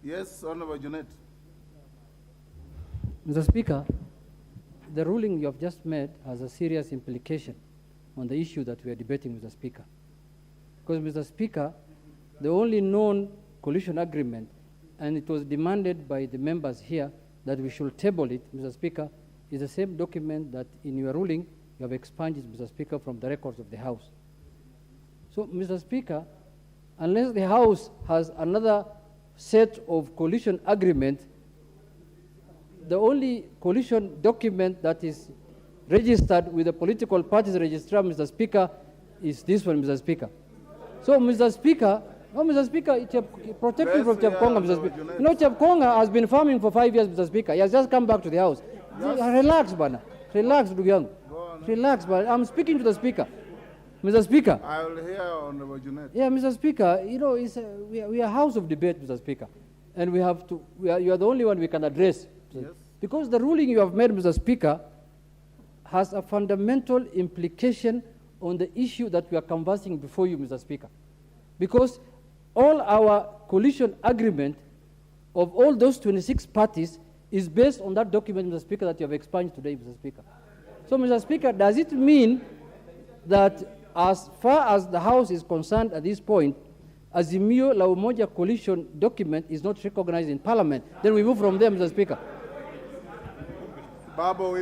Yes, Honorable Junet. Mr. Speaker, the ruling you have just made has a serious implication on the issue that we are debating, Mr. Speaker. Because, Mr. Speaker, the only known coalition agreement, and it was demanded by the members here that we should table it, Mr. Speaker, is the same document that in your ruling you have expunged, Mr. Speaker, from the records of the House. So, Mr. Speaker, unless the House has another set of coalition agreement, the only coalition document that is registered with the political parties registrar, Mr. Speaker, is this one, Mr. Speaker. So, Mr. Speaker, protect you from Chepkonga, Mr. Speaker. You know, Chepkonga has been farming for 5 years, Mr. Speaker. He has just come back to the House. Yes. Relax, Bana. Relax, Dugyang. Relax, but I'm speaking to the Speaker. Mr. Speaker. I will hear Honorable Junet. Yeah, Mr. Speaker, you know, we are a house of debate, Mr. Speaker. And you are the only one we can address. Yes. Because the ruling you have made, Mr. Speaker, has a fundamental implication on the issue that we are canvassing before you, Mr. Speaker. Because all our coalition agreement of all those 26 parties is based on that document, Mr. Speaker, that you have expunged today, Mr. Speaker. So, Mr. Speaker, does it mean that as far as the House is concerned at this point, Azimio la Umoja coalition document is not recognized in Parliament? Then we move from there, Mr. Speaker. Babo,